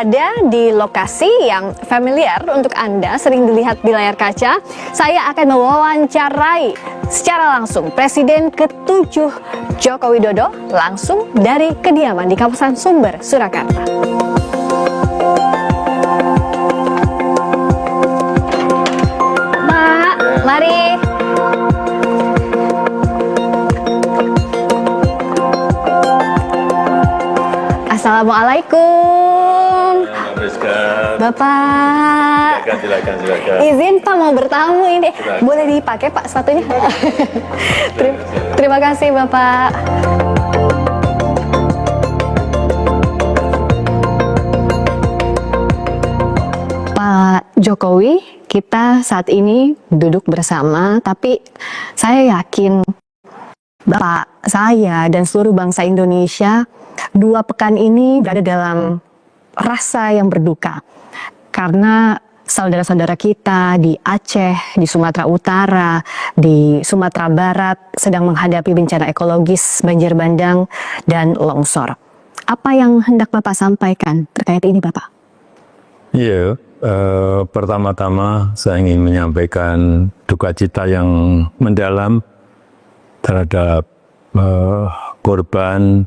berada di lokasi yang familiar untuk Anda, sering dilihat di layar kaca. Saya akan mewawancarai secara langsung Presiden ke-7 Joko Widodo langsung dari kediaman di kawasan Sumber, Surakarta. Pak, mari. Assalamualaikum. Bapak. Silakan. Izin Pak mau bertamu ini. Boleh dipakai Pak sepatunya? Terima kasih Bapak. Pak Jokowi, kita saat ini duduk bersama, tapi saya yakin Bapak, saya, dan seluruh bangsa Indonesia 2 pekan ini berada dalam rasa yang berduka karena saudara-saudara kita di Aceh, di Sumatera Utara, di Sumatera Barat sedang menghadapi bencana ekologis, banjir bandang, dan longsor. Apa yang hendak Bapak sampaikan terkait ini, Bapak? Iya, pertama-tama saya ingin menyampaikan duka cita yang mendalam terhadap korban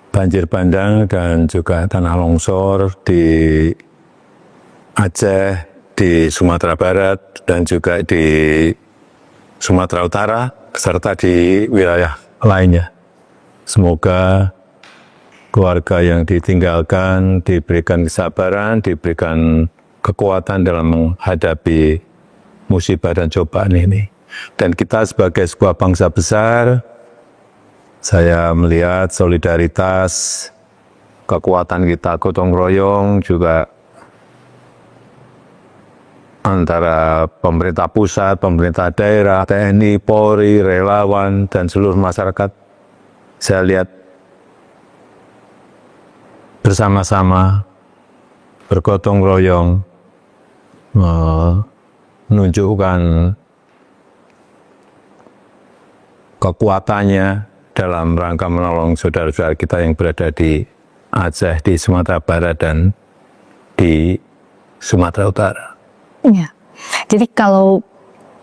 banjir bandang dan juga tanah longsor di Aceh, di Sumatera Barat, dan juga di Sumatera Utara, serta di wilayah lainnya. Semoga keluarga yang ditinggalkan diberikan kesabaran, diberikan kekuatan dalam menghadapi musibah dan cobaan ini. Dan kita sebagai sebuah bangsa besar, saya melihat solidaritas, kekuatan kita gotong royong juga antara pemerintah pusat, pemerintah daerah, TNI, Polri, relawan, dan seluruh masyarakat. Saya lihat bersama-sama bergotong royong menunjukkan kekuatannya dalam rangka menolong saudara-saudara kita yang berada di Aceh, di Sumatera Barat, dan di Sumatera Utara. Ya, jadi kalau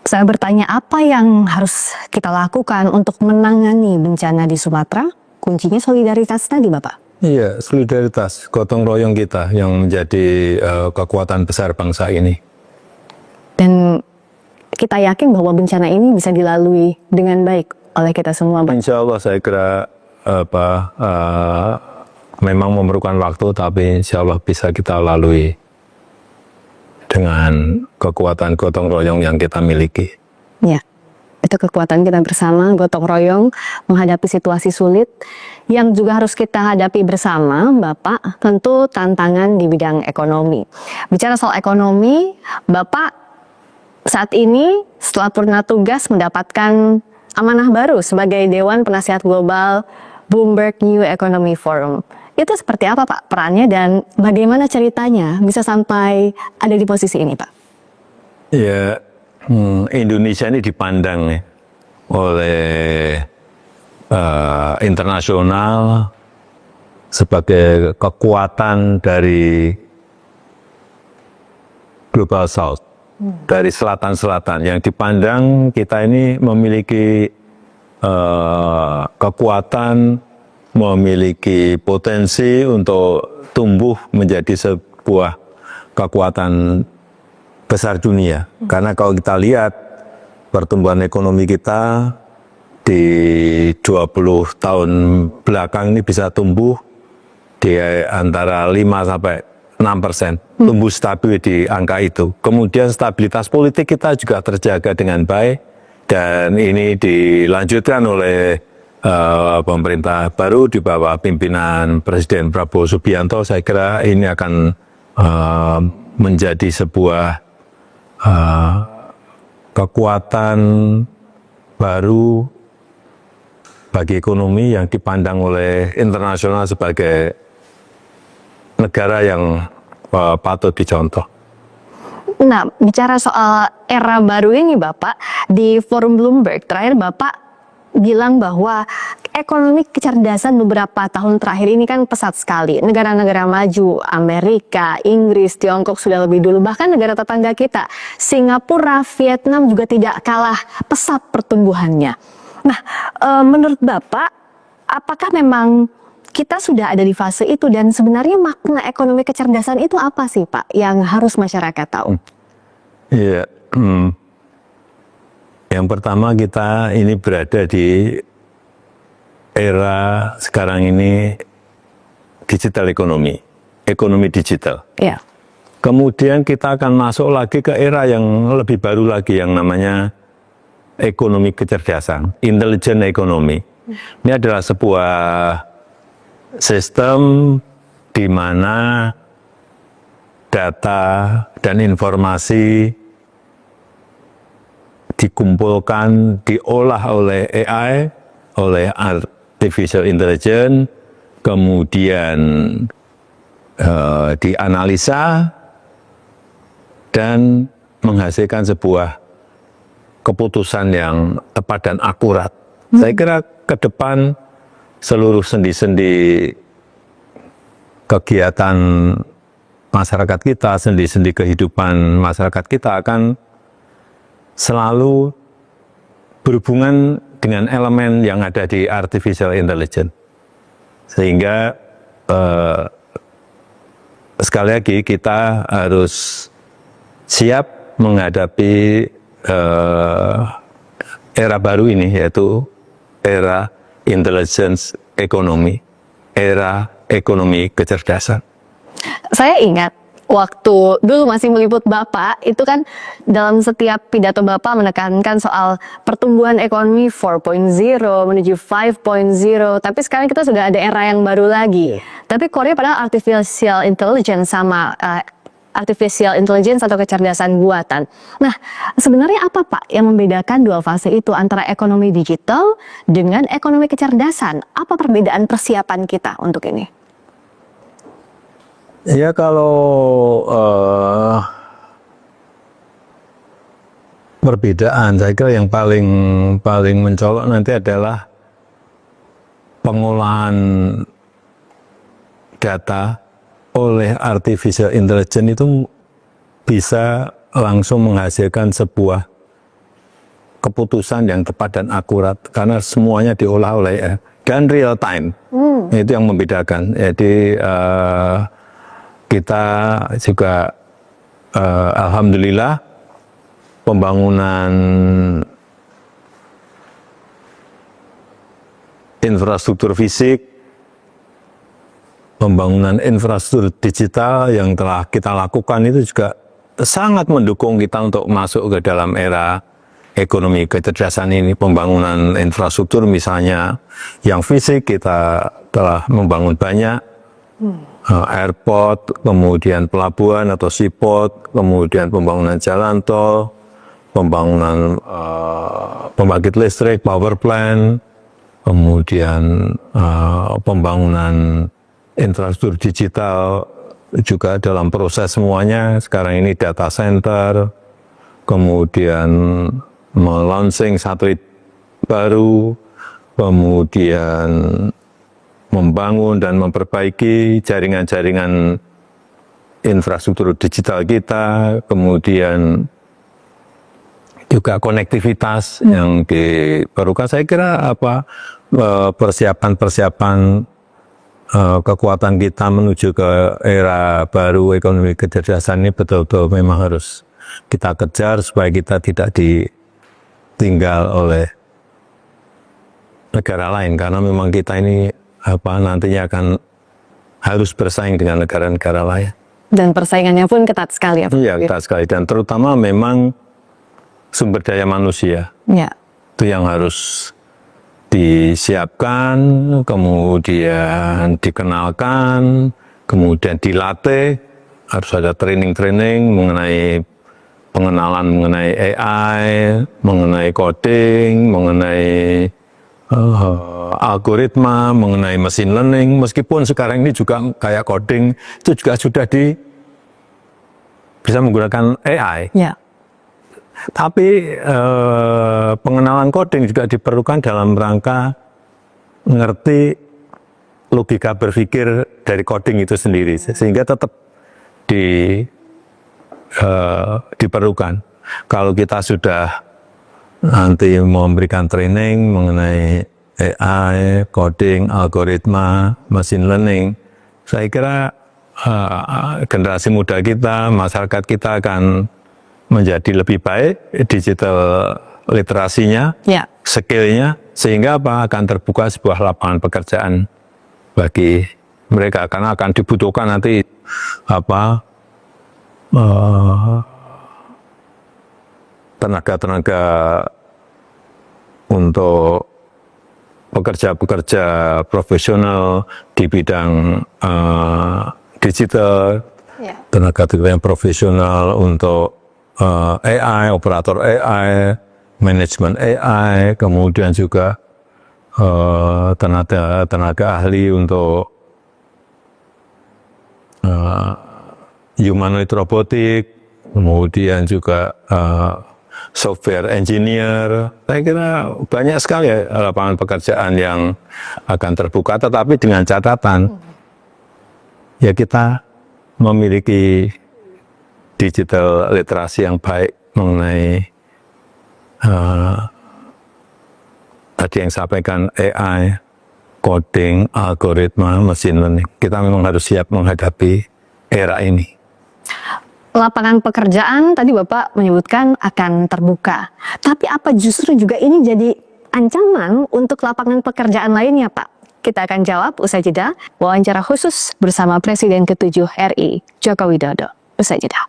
saya bertanya apa yang harus kita lakukan untuk menangani bencana di Sumatera, kuncinya solidaritas tadi, Bapak? Iya, solidaritas, gotong royong kita yang menjadi kekuatan besar bangsa ini. Dan kita yakin bahwa bencana ini bisa dilalui dengan baik oleh kita semua, Pak. Insya Allah saya kira memang memerlukan waktu, tapi insya Allah bisa kita lalui dengan kekuatan gotong royong yang kita miliki. Ya, itu kekuatan kita bersama, gotong royong menghadapi situasi sulit yang juga harus kita hadapi bersama, Bapak. Tentu tantangan di bidang ekonomi. Bicara soal ekonomi, Bapak saat ini setelah purna tugas mendapatkan amanah baru sebagai Dewan Penasihat Global Bloomberg New Economy Forum. Itu seperti apa Pak perannya dan bagaimana ceritanya bisa sampai ada di posisi ini Pak? Ya, Indonesia ini dipandang oleh internasional sebagai kekuatan dari Global South, dari selatan-selatan yang dipandang kita ini memiliki kekuatan, memiliki potensi untuk tumbuh menjadi sebuah kekuatan besar dunia. Karena kalau kita lihat pertumbuhan ekonomi kita di 20 tahun belakang ini bisa tumbuh di antara 5 sampai 6%, tumbuh stabil di angka itu. Kemudian stabilitas politik kita juga terjaga dengan baik, dan ini dilanjutkan oleh pemerintah baru di bawah pimpinan Presiden Prabowo Subianto. Saya kira ini akan menjadi sebuah kekuatan baru bagi ekonomi yang dipandang oleh internasional sebagai negara yang patut dicontoh. Nah, bicara soal era baru ini Bapak, di forum Bloomberg terakhir Bapak bilang bahwa ekonomi kecerdasan beberapa tahun terakhir ini kan pesat sekali. Negara-negara maju, Amerika, Inggris, Tiongkok sudah lebih dulu. Bahkan negara tetangga kita, Singapura, Vietnam juga tidak kalah pesat pertumbuhannya. Nah, menurut Bapak, apakah memang kita sudah ada di fase itu dan sebenarnya makna ekonomi kecerdasan itu apa sih Pak yang harus masyarakat tahu? Iya, yang pertama kita ini berada di era sekarang ini digital ekonomi, ekonomi digital. Ya. Kemudian kita akan masuk lagi ke era yang lebih baru lagi yang namanya ekonomi kecerdasan, intelligent economy. Ini adalah sebuah sistem di mana data dan informasi dikumpulkan, diolah oleh AI, oleh artificial intelligence, kemudian dianalisa dan menghasilkan sebuah keputusan yang tepat dan akurat. Saya kira ke depan seluruh sendi-sendi kegiatan masyarakat kita, sendi-sendi kehidupan masyarakat kita akan selalu berhubungan dengan elemen yang ada di artificial intelligence. Sehingga sekali lagi kita harus siap menghadapi era baru ini, yaitu era intelligence economy, era ekonomi kecerdasan. Saya ingat waktu dulu masih meliput Bapak, itu kan dalam setiap pidato Bapak menekankan soal pertumbuhan ekonomi 4.0 menuju 5.0, tapi sekarang kita sudah ada era yang baru lagi. Tapi Korea padahal artificial intelligence sama artificial intelligence atau kecerdasan buatan. Nah, sebenarnya apa Pak yang membedakan dua fase itu antara ekonomi digital dengan ekonomi kecerdasan? Apa perbedaan persiapan kita untuk ini? Ya kalau perbedaan, saya kira yang paling mencolok nanti adalah pengolahan data oleh artificial intelligence itu bisa langsung menghasilkan sebuah keputusan yang tepat dan akurat karena semuanya diolah oleh dan real time. Itu yang membedakan. Jadi kita juga alhamdulillah pembangunan infrastruktur fisik, pembangunan infrastruktur digital yang telah kita lakukan itu juga sangat mendukung kita untuk masuk ke dalam era ekonomi kecerdasan ini. Pembangunan infrastruktur misalnya yang fisik kita telah membangun banyak, airport, kemudian pelabuhan atau seaport, kemudian pembangunan jalan tol, pembangunan pembangkit listrik, power plant, kemudian pembangunan infrastruktur digital juga dalam proses semuanya. Sekarang ini data center, kemudian melaunching satelit baru, kemudian membangun dan memperbaiki jaringan-jaringan infrastruktur digital kita, kemudian juga konektivitas yang diperlukan. Saya kira persiapan-persiapan kekuatan kita menuju ke era baru ekonomi kecerdasan ini betul-betul memang harus kita kejar supaya kita tidak ditinggal oleh negara lain, karena memang kita ini nantinya akan harus bersaing dengan negara-negara lain. Dan persaingannya pun ketat sekali ya Pak? Iya, ketat sekali, dan terutama memang sumber daya manusia. Ya. Itu yang harus disiapkan, kemudian dikenalkan, kemudian dilatih, harus ada training-training mengenai pengenalan mengenai AI, mengenai coding, mengenai algoritma, mengenai machine learning. Meskipun sekarang ini juga kayak coding itu juga sudah bisa menggunakan AI. Ya. Tapi pengenalan coding juga diperlukan dalam rangka ngerti logika berpikir dari coding itu sendiri, sehingga tetap diperlukan. Kalau kita sudah nanti memberikan training mengenai AI, coding, algoritma, machine learning, saya kira generasi muda kita, masyarakat kita akan menjadi lebih baik, digital literasinya, skillnya, sehingga akan terbuka sebuah lapangan pekerjaan bagi mereka, karena akan dibutuhkan nanti tenaga-tenaga untuk pekerja-pekerja profesional di bidang digital, tenaga-tenaga yang profesional untuk AI, operator AI, manajemen AI, kemudian juga tenaga ahli untuk humanoid robotik, kemudian juga software engineer. Saya kira banyak sekali lapangan pekerjaan yang akan terbuka, tetapi dengan catatan ya kita memiliki digital literasi yang baik mengenai tadi yang sampaikan AI, coding, algoritma, machine learning. Kita memang harus siap menghadapi era ini. Lapangan pekerjaan tadi Bapak menyebutkan akan terbuka. Tapi apa justru juga ini jadi ancaman untuk lapangan pekerjaan lainnya, Pak? Kita akan jawab usai jeda, wawancara khusus bersama Presiden ke-7 RI, Joko Widodo. Usai jeda.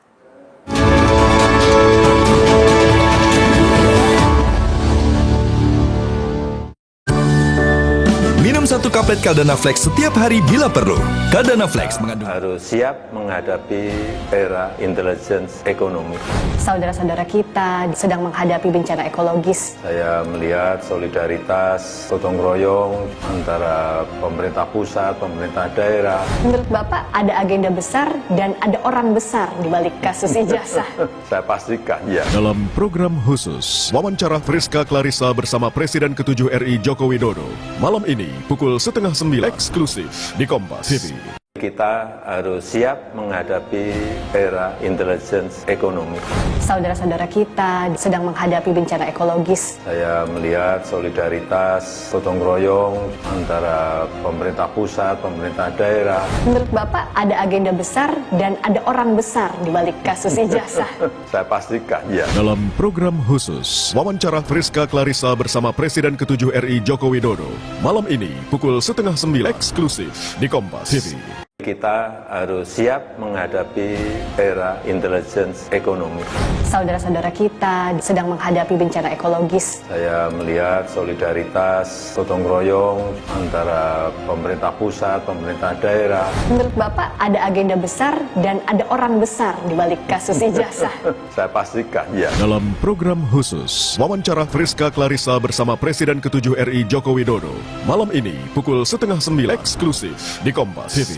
Minum 1 kaplet Caldana Flex setiap hari bila perlu. Caldana Flex mengandung Harus siap menghadapi era intelligence ekonomi. Saudara-saudara kita sedang menghadapi bencana ekologis. Saya melihat solidaritas, gotong royong antara pemerintah pusat, pemerintah daerah. Menurut Bapak ada agenda besar dan ada orang besar di balik kasus ijazah. Saya pastikan, ya. dalam program khusus wawancara Friska Clarissa bersama Presiden ke-7 RI Joko Widodo. Malam ini pukul 8:30 eksklusif di Kompas TV. Kita harus siap menghadapi era intelligence ekonomi. Saudara-saudara kita sedang menghadapi bencana ekologis. Saya melihat solidaritas, gotong royong antara pemerintah pusat, pemerintah daerah. Menurut Bapak ada agenda besar dan ada orang besar di balik kasus ijazah. Saya pastikan, ya. Dalam program khusus wawancara Friska Clarissa bersama Presiden ke-7 RI Joko Widodo. Malam ini pukul 8:30 eksklusif di Kompas TV. Kita harus siap menghadapi era intelligence ekonomi. Saudara-saudara kita sedang menghadapi bencana ekologis. Saya melihat solidaritas, gotong royong antara pemerintah pusat, pemerintah daerah. Menurut Bapak ada agenda besar dan ada orang besar di balik kasus ijazah. Saya pastikan, ya. Dalam program khusus wawancara Friska Clarissa bersama Presiden ke-7 RI Joko Widodo. Malam ini pukul 8:30 eksklusif di Kompas TV.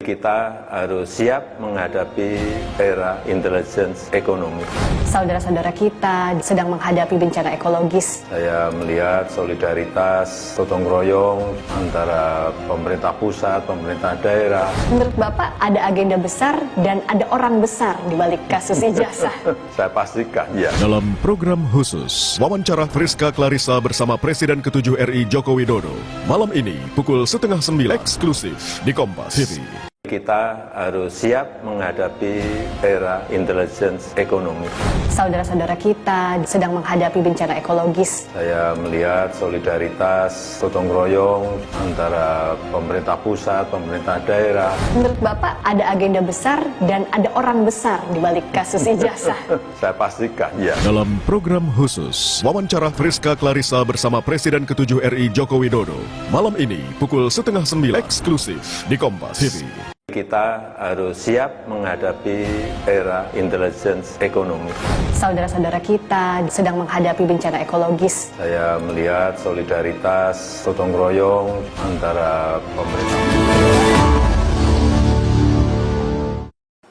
Kita harus siap menghadapi era intelligence ekonomi. Saudara-saudara kita sedang menghadapi bencana ekologis. Saya melihat solidaritas, gotong royong antara pemerintah pusat, pemerintah daerah. Menurut Bapak ada agenda besar dan ada orang besar di balik kasus ijazah. Saya pastikan, ya. Dalam program khusus wawancara Friska Clarissa bersama Presiden ke-7 RI Joko Widodo. Malam ini pukul 8:30 eksklusif di Kompas TV. Kita harus siap menghadapi era intelligence ekonomi. Saudara-saudara kita sedang menghadapi bencana ekologis. Saya melihat solidaritas, gotong royong antara pemerintah pusat, pemerintah daerah. Menurut Bapak ada agenda besar dan ada orang besar di balik kasus ijazah. Saya pastikan, ya. Dalam program khusus wawancara Friska Clarissa bersama Presiden ke-7 RI Joko Widodo. Malam ini pukul 8:30 eksklusif di Kompas TV. Kita harus siap menghadapi era intelligence ekonomi. Saudara-saudara kita sedang menghadapi bencana ekologis. Saya melihat solidaritas, gotong royong antara pemerintah.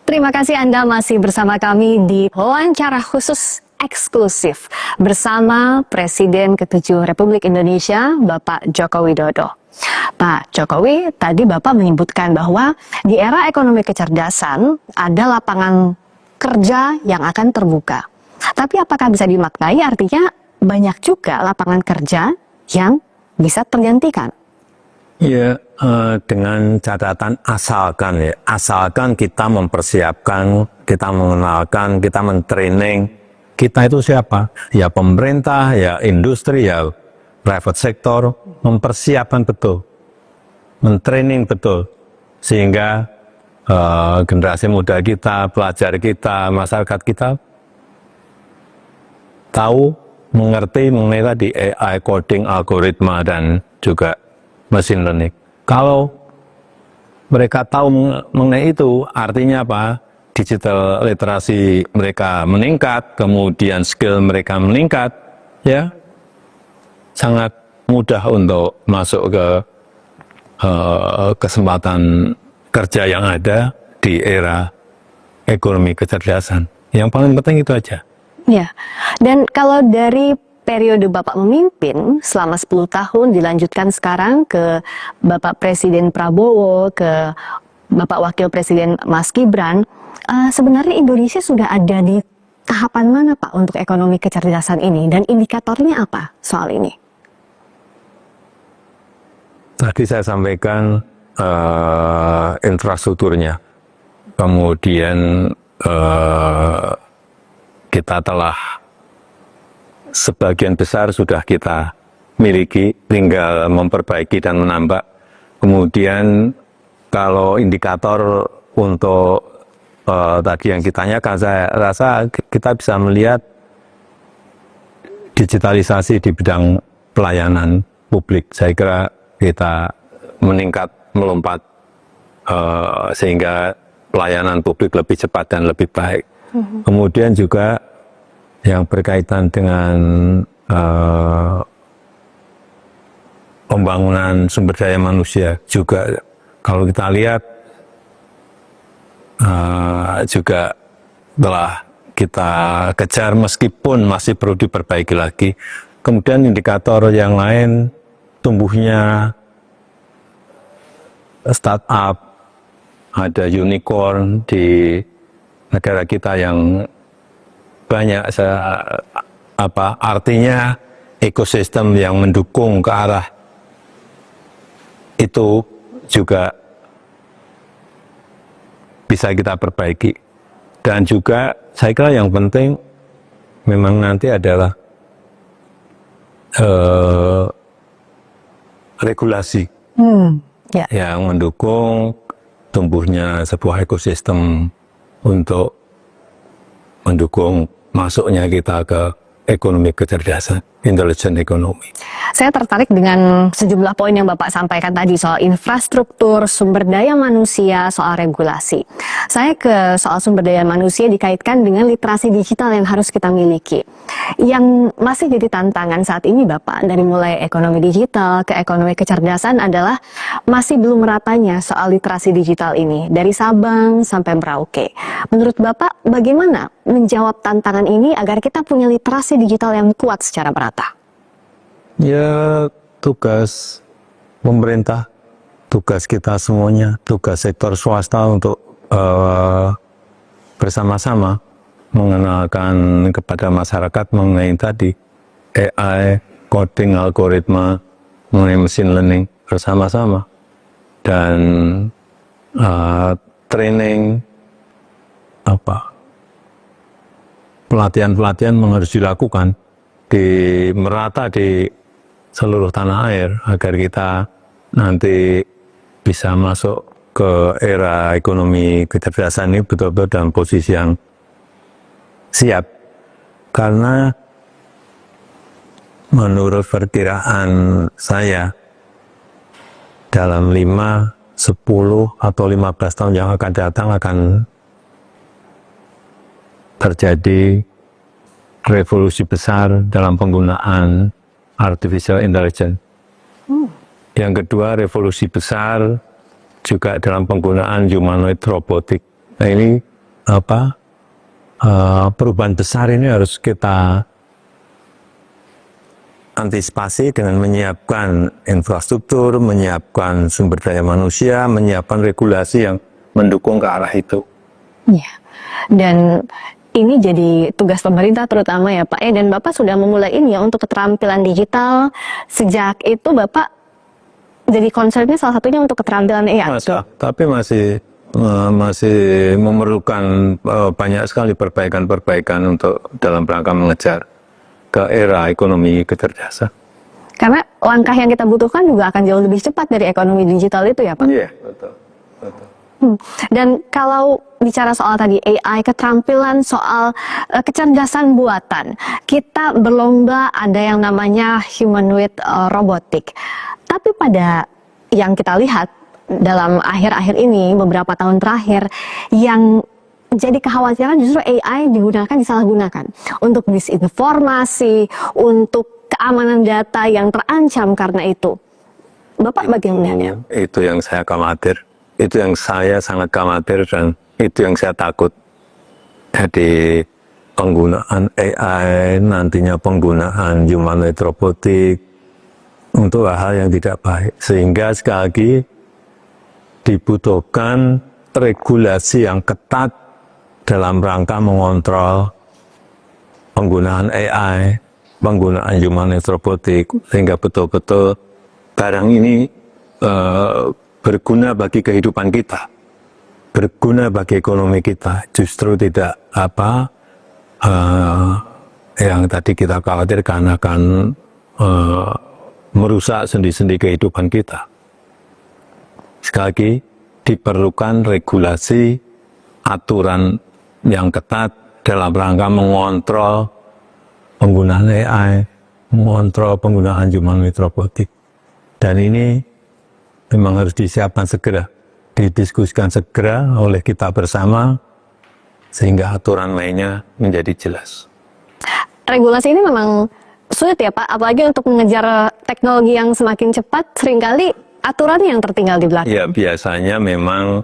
Terima kasih Anda masih bersama kami di wawancara khusus eksklusif bersama Presiden ke-7 Republik Indonesia, Bapak Joko Widodo. Pak Jokowi, tadi Bapak menyebutkan bahwa di era ekonomi kecerdasan ada lapangan kerja yang akan terbuka. Tapi apakah bisa dimaknai artinya banyak juga lapangan kerja yang bisa tergantikan? Ya, dengan catatan asalkan kita mempersiapkan, kita mengenalkan, kita mentraining, kita itu siapa? Ya pemerintah, ya industri, ya private sector, mempersiapkan betul, mentraining betul, sehingga generasi muda kita, pelajar kita, masyarakat kita tahu, mengerti mengenai tadi AI, coding, algoritma, dan juga machine learning. Kalau mereka tahu mengenai itu, artinya apa? Digital literasi mereka meningkat, kemudian skill mereka meningkat, ya sangat mudah untuk masuk ke kesempatan kerja yang ada di era ekonomi kecerdasan. Yang paling penting itu aja. Ya, dan kalau dari periode Bapak memimpin selama 10 tahun dilanjutkan sekarang ke Bapak Presiden Prabowo, ke Bapak Wakil Presiden Mas Gibran, sebenarnya Indonesia sudah ada di tahapan mana Pak untuk ekonomi kecerdasan ini dan indikatornya apa soal ini? Tadi saya sampaikan infrastrukturnya, kemudian kita telah sebagian besar sudah kita miliki, tinggal memperbaiki dan menambah. Kemudian kalau indikator untuk tadi yang ditanyakan, saya rasa kita bisa melihat digitalisasi di bidang pelayanan publik. Saya kira kita meningkat, melompat, sehingga pelayanan publik lebih cepat dan lebih baik. Kemudian juga yang berkaitan dengan pembangunan sumber daya manusia juga, kalau kita lihat juga telah kita kejar meskipun masih perlu diperbaiki lagi. Kemudian indikator yang lain, tumbuhnya startup, ada unicorn di negara kita yang banyak, artinya ekosistem yang mendukung ke arah itu juga bisa kita perbaiki. Dan juga saya kira yang penting memang nanti adalah regulasi yang mendukung tumbuhnya sebuah ekosistem untuk mendukung masuknya kita ke ekonomi kecerdasan, intelligent economy. Saya tertarik dengan sejumlah poin yang Bapak sampaikan tadi soal infrastruktur, sumber daya manusia, soal regulasi. Saya ke soal sumber daya manusia dikaitkan dengan literasi digital yang harus kita miliki. Yang masih jadi tantangan saat ini Bapak, dari mulai ekonomi digital ke ekonomi kecerdasan adalah masih belum meratanya soal literasi digital ini, dari Sabang sampai Merauke. Menurut Bapak, bagaimana menjawab tantangan ini agar kita punya literasi digital yang kuat secara merata? Ya, tugas pemerintah, tugas kita semuanya, tugas sektor swasta untuk bersama-sama mengenalkan kepada masyarakat mengenai tadi AI, coding, algoritma, mengenai machine learning bersama-sama, dan training pelatihan-pelatihan harus dilakukan merata di seluruh tanah air agar kita nanti bisa masuk ke era ekonomi kecerdasan ini betul-betul dalam posisi yang siap. Karena menurut perkiraan saya dalam 5, 10 atau 15 tahun yang akan datang akan terjadi revolusi besar dalam penggunaan artificial intelligence. Yang kedua, revolusi besar juga dalam penggunaan humanoid robotik. Nah ini perubahan besar ini harus kita antisipasi dengan menyiapkan infrastruktur, menyiapkan sumber daya manusia, menyiapkan regulasi yang mendukung ke arah itu. Iya. Dan ini jadi tugas pemerintah terutama ya Pak. Dan Bapak sudah memulai ini ya untuk keterampilan digital. Sejak itu Bapak jadi concernnya salah satunya untuk keterampilan AI. Tapi masih memerlukan banyak sekali perbaikan-perbaikan untuk dalam rangka mengejar ke era ekonomi kecerdasan. Karena langkah yang kita butuhkan juga akan jauh lebih cepat dari ekonomi digital itu ya Pak. Iya, betul. Dan kalau bicara soal tadi AI, keterampilan soal kecerdasan buatan, kita berlomba ada yang namanya humanoid robotic. Tapi pada yang kita lihat dalam akhir-akhir ini, beberapa tahun terakhir, yang jadi kekhawatiran justru AI disalahgunakan untuk disinformasi, untuk keamanan data yang terancam karena itu. Bapak bagaimana? Itu yang saya khawatir. Itu yang saya sangat khawatir dan itu yang saya takut. Jadi penggunaan AI, nantinya penggunaan humanoid robotik untuk hal yang tidak baik. Sehingga sekali lagi dibutuhkan regulasi yang ketat dalam rangka mengontrol penggunaan AI, penggunaan humanoid robotik, sehingga betul-betul barang ini berguna bagi kehidupan kita, berguna bagi ekonomi kita, justru tidak yang tadi kita khawatirkan akan merusak sendi-sendi kehidupan kita. Sekali lagi, diperlukan regulasi, aturan yang ketat dalam rangka mengontrol penggunaan AI, mengontrol penggunaan humanoid robotik. Dan ini memang harus disiapkan segera, didiskusikan segera oleh kita bersama, sehingga aturan mainnya menjadi jelas. Regulasi ini memang sulit ya Pak, apalagi untuk mengejar teknologi yang semakin cepat, seringkali aturan yang tertinggal di belakang. Ya, biasanya memang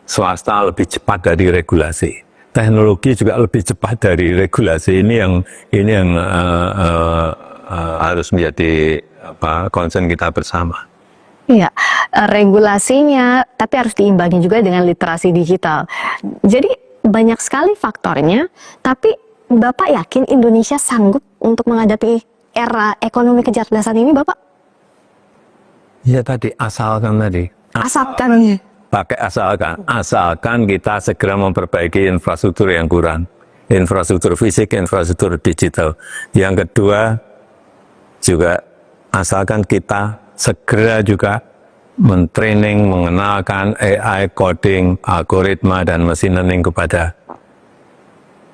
swasta lebih cepat dari regulasi. Teknologi juga lebih cepat dari regulasi. Ini yang harus menjadi concern kita bersama. Iya, regulasinya, tapi harus diimbangi juga dengan literasi digital. Jadi banyak sekali faktornya, tapi Bapak yakin Indonesia sanggup untuk menghadapi era ekonomi kecerdasan ini, Bapak? Ya tadi, asalkan. Pakai asalkan kita segera memperbaiki infrastruktur yang kurang. Infrastruktur fisik, infrastruktur digital. Yang kedua, juga asalkan kita segera juga mentraining, mengenalkan AI, coding, algoritma, dan machine learning kepada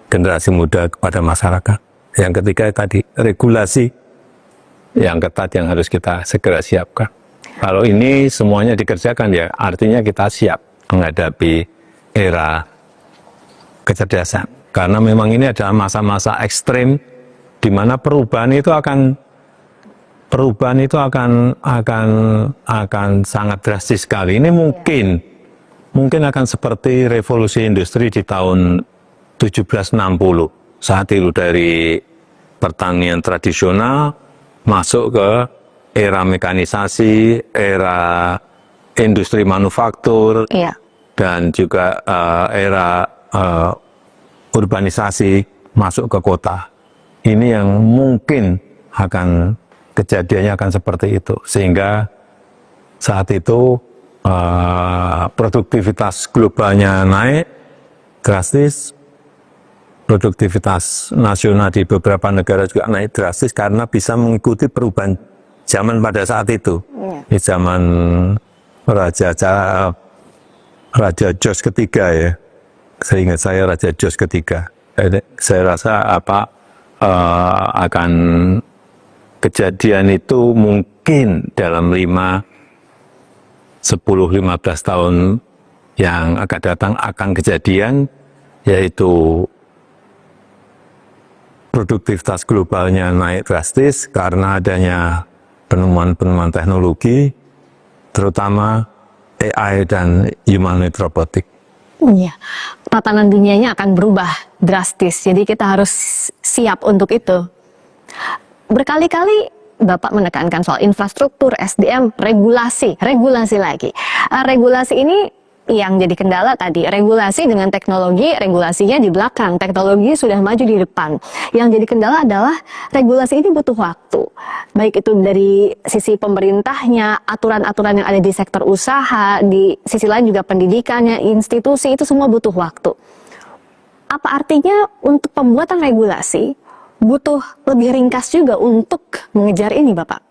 generasi muda, kepada masyarakat. Yang ketiga tadi, regulasi yang ketat yang harus kita segera siapkan. Kalau ini semuanya dikerjakan ya, artinya kita siap menghadapi era kecerdasan. Karena memang ini adalah masa-masa ekstrim di mana perubahan itu akan sangat drastis sekali. Ini mungkin akan seperti revolusi industri di tahun 1760. Saat itu dari pertanian tradisional masuk ke era mekanisasi, era industri manufaktur, dan juga era urbanisasi masuk ke kota. Ini yang mungkin kejadiannya akan seperti itu, sehingga saat itu produktivitas globalnya naik drastis, produktivitas nasional di beberapa negara juga naik drastis karena bisa mengikuti perubahan zaman pada saat itu. Di zaman Raja George ketiga ya, seingat saya Raja George ketiga. Saya rasa akan kejadian itu mungkin dalam 10-15 tahun yang akan datang akan kejadian, yaitu produktivitas globalnya naik drastis karena adanya penemuan-penemuan teknologi, terutama AI dan humanoid robotik. Iya, tatanan dunianya akan berubah drastis, jadi kita harus siap untuk itu. Berkali-kali Bapak menekankan soal infrastruktur, SDM, regulasi lagi. Regulasi ini yang jadi kendala tadi, regulasi dengan teknologi, regulasinya di belakang, teknologi sudah maju di depan. Yang jadi kendala adalah regulasi ini butuh waktu. Baik itu dari sisi pemerintahnya, aturan-aturan yang ada di sektor usaha, di sisi lain juga pendidikannya, institusi, itu semua butuh waktu. Apa artinya untuk pembuatan regulasi butuh lebih ringkas juga untuk mengejar ini, Bapak?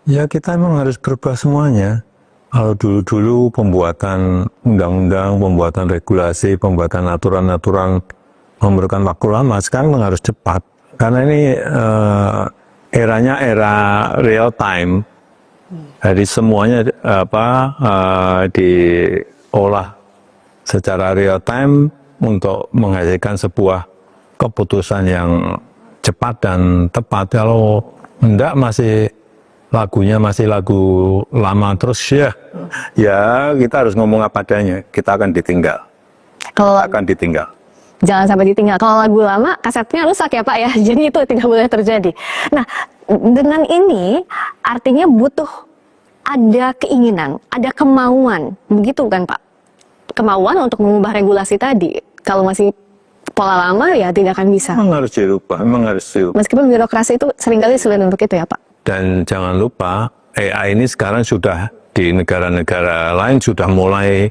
Ya, kita memang harus berubah semuanya. Kalau dulu-dulu pembuatan undang-undang, pembuatan regulasi, pembuatan aturan-aturan memerlukan waktu lama, sekarang memang harus cepat. Karena ini eranya era real time. Jadi semuanya diolah secara real time untuk menghasilkan sebuah keputusan yang cepat dan tepat. Kalau enggak lagunya masih lagu lama terus ya kita harus ngomong apa adanya, kita akan ditinggal. Jangan sampai ditinggal. Kalau lagu lama kasetnya rusak ya Pak ya, jadi itu tidak boleh terjadi. Nah, dengan ini artinya butuh ada keinginan, ada kemauan, begitu kan Pak? Kemauan untuk mengubah regulasi tadi. Kalau masih pola lama ya tidak akan bisa. Memang harus dirubah. Meskipun birokrasi itu seringkali sulit untuk itu ya Pak. Dan jangan lupa, AI ini sekarang sudah di negara-negara lain sudah mulai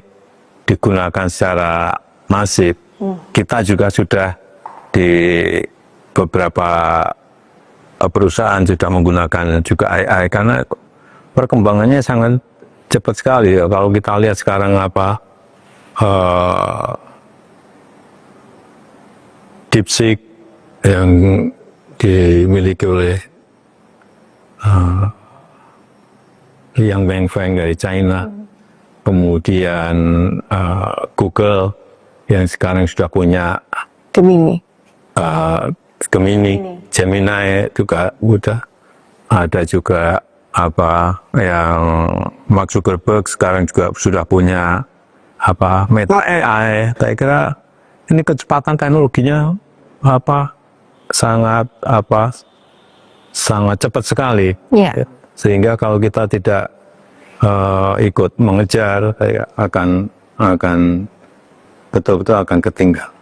digunakan secara masif. Kita juga sudah di beberapa perusahaan sudah menggunakan juga AI karena perkembangannya sangat cepat sekali. Kalau kita lihat sekarang DeepSeek yang dimiliki oleh Liang Wenfeng dari China, kemudian Google yang sekarang sudah punya Gemini juga udah ada juga yang Mark Zuckerberg sekarang juga sudah punya Meta AI. Saya kira ini kecepatan teknologinya sangat cepat sekali. Yeah. Sehingga kalau kita tidak ikut mengejar, akan betul-betul akan ketinggal.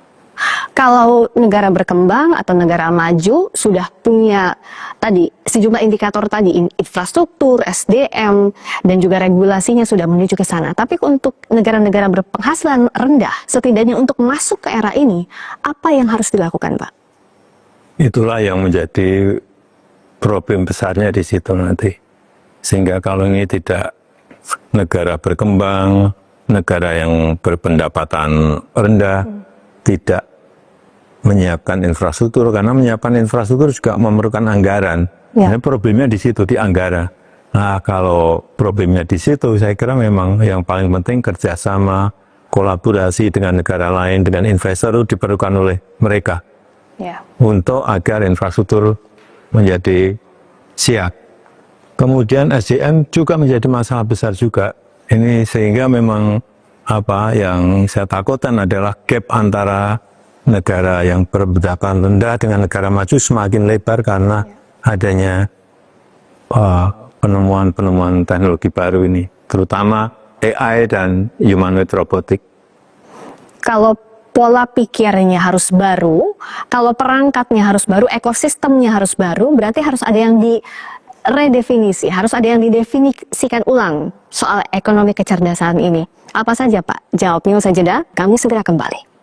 Kalau negara berkembang atau negara maju sudah punya tadi sejumlah indikator tadi, infrastruktur, SDM, dan juga regulasinya sudah menuju ke sana. Tapi untuk negara-negara berpenghasilan rendah, setidaknya untuk masuk ke era ini, apa yang harus dilakukan, Pak? Itulah yang menjadi problem besarnya di situ nanti. Sehingga kalau ini tidak negara berkembang, negara yang berpendapatan rendah, tidak menyiapkan infrastruktur, karena menyiapkan infrastruktur juga memerlukan anggaran. Ya. Nah, problemnya di situ, di anggaran. Nah, kalau problemnya di situ, saya kira memang yang paling penting kerjasama, kolaborasi dengan negara lain, dengan investor itu diperlukan oleh mereka. Ya. Untuk agar infrastruktur menjadi siap. Kemudian SDM juga menjadi masalah besar juga. Ini sehingga memang yang saya takutkan adalah gap antara negara yang berpendapatan rendah dengan negara maju semakin lebar karena adanya penemuan-penemuan teknologi baru ini, terutama AI dan humanoid robotik. Kalau pola pikirnya harus baru, kalau perangkatnya harus baru, ekosistemnya harus baru, berarti harus ada yang diredefinisi, harus ada yang didefinisikan ulang soal ekonomi kecerdasan ini. Apa saja Pak? Jawabnya usai jeda, kami segera kembali.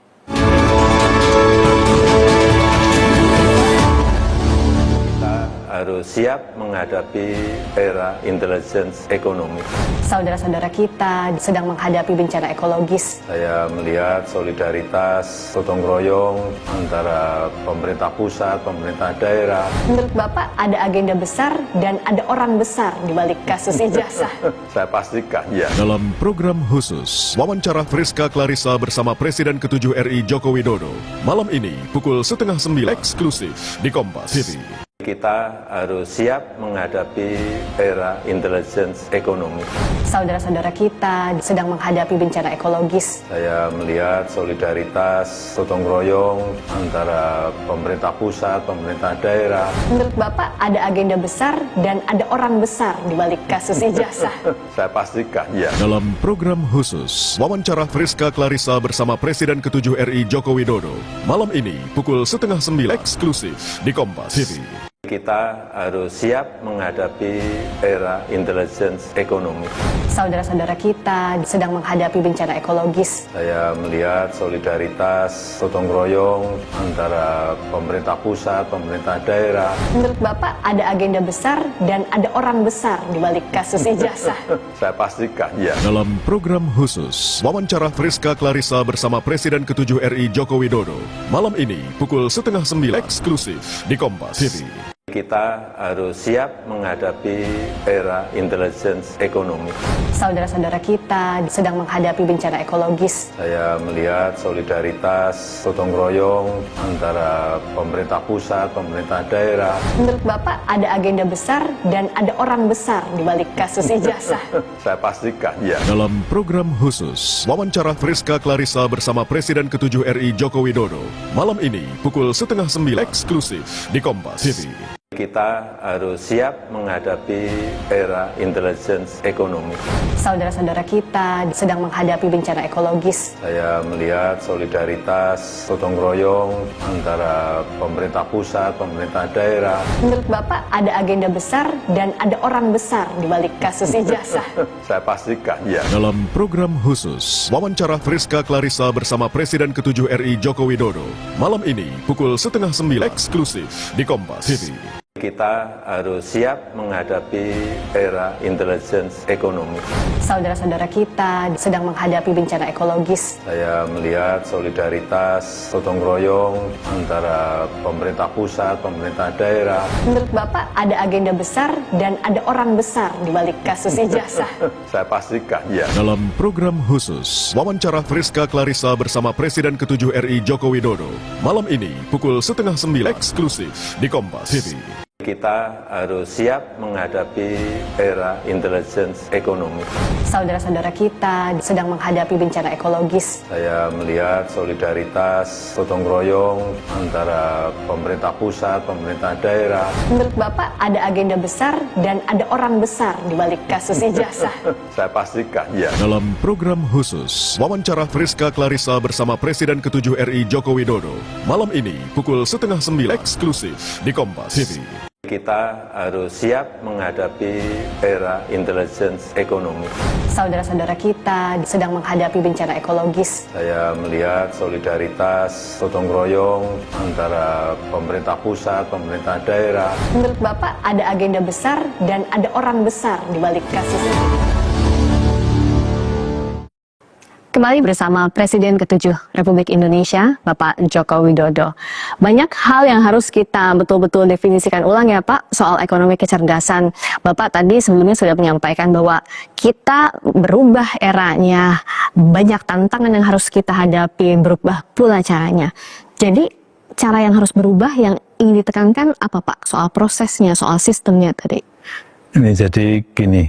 Harus siap menghadapi era intelligence ekonomi. Saudara-saudara kita sedang menghadapi bencana ekologis. Saya melihat solidaritas, gotong royong antara pemerintah pusat, pemerintah daerah. Menurut Bapak ada agenda besar dan ada orang besar di balik kasus ijazah? Saya pastikan ya. Dalam program khusus, wawancara Friska Clarissa bersama Presiden ke-7 RI Joko Widodo. Malam ini pukul 8:30 eksklusif di Kompas TV. Kita harus siap menghadapi era intelligence ekonomi. Saudara-saudara kita sedang menghadapi bencana ekologis. Saya melihat solidaritas, gotong royong antara pemerintah pusat, pemerintah daerah. Menurut Bapak ada agenda besar dan ada orang besar di balik kasus ijazah. Saya pastikan, ya. Dalam program khusus, wawancara Friska Clarissa bersama Presiden ke-7 RI Joko Widodo. Malam ini, pukul 8:30 eksklusif di Kompas TV. Kita harus siap menghadapi era intelligence ekonomi. Saudara-saudara kita sedang menghadapi bencana ekologis. Saya melihat solidaritas, gotong royong antara pemerintah pusat, pemerintah daerah. Menurut Bapak ada agenda besar dan ada orang besar di balik kasus ijazah. Saya pastikan, ya. Dalam program khusus, wawancara Friska Clarissa bersama Presiden ke-7 RI Joko Widodo. Malam ini, pukul 8:30 eksklusif di Kompas TV. Kita harus siap menghadapi era intelligence ekonomi. Saudara-saudara kita sedang menghadapi bencana ekologis. Saya melihat solidaritas, gotong royong antara pemerintah pusat, pemerintah daerah. Menurut Bapak ada agenda besar dan ada orang besar di balik kasus ijazah. Saya pastikan, ya. Dalam program khusus, wawancara Friska Clarissa bersama Presiden ke-7 RI Joko Widodo. Malam ini, pukul 8:30 eksklusif di Kompas TV. Kita harus siap menghadapi era intelligence ekonomi. Saudara-saudara kita sedang menghadapi bencana ekologis. Saya melihat solidaritas, gotong royong antara pemerintah pusat, pemerintah daerah. Menurut Bapak ada agenda besar dan ada orang besar di balik kasus ijazah. Saya pastikan, ya. Dalam program khusus, wawancara Friska Clarissa bersama Presiden ke-7 RI Joko Widodo. Malam ini, pukul 8:30 eksklusif di Kompas TV. Kita harus siap menghadapi era intelligence ekonomi. Saudara-saudara kita sedang menghadapi bencana ekologis. Saya melihat solidaritas, gotong royong antara pemerintah pusat, pemerintah daerah. Menurut Bapak ada agenda besar dan ada orang besar di balik kasus ijazah. Saya pastikan, ya. Dalam program khusus, wawancara Friska Clarissa bersama Presiden ke-7 RI Joko Widodo. Malam ini, pukul 8:30 eksklusif di Kompas TV. Kita harus siap menghadapi era intelligence ekonomi. Saudara-saudara kita sedang menghadapi bencana ekologis. Saya melihat solidaritas, gotong royong antara pemerintah pusat, pemerintah daerah. Menurut Bapak ada agenda besar dan ada orang besar di balik kasus ijazah. Saya pastikan, ya. Dalam program khusus, wawancara Friska Clarissa bersama Presiden ke-7 RI Joko Widodo. Malam ini, pukul 8:30 eksklusif di Kompas TV. Kita harus siap menghadapi era intelligence ekonomi. Saudara-saudara kita sedang menghadapi bencana ekologis. Saya melihat solidaritas, gotong royong antara pemerintah pusat, pemerintah daerah. Menurut Bapak ada agenda besar dan ada orang besar di balik kasus ini. Kembali bersama Presiden ke-7 Republik Indonesia, Bapak Joko Widodo. Banyak hal yang harus kita betul-betul definisikan ulang ya Pak, soal ekonomi kecerdasan. Bapak tadi sebelumnya sudah menyampaikan bahwa kita berubah eranya, banyak tantangan yang harus kita hadapi, berubah pula caranya. Jadi cara yang harus berubah yang ingin ditekankan apa Pak? Soal prosesnya, soal sistemnya tadi. Ini jadi gini,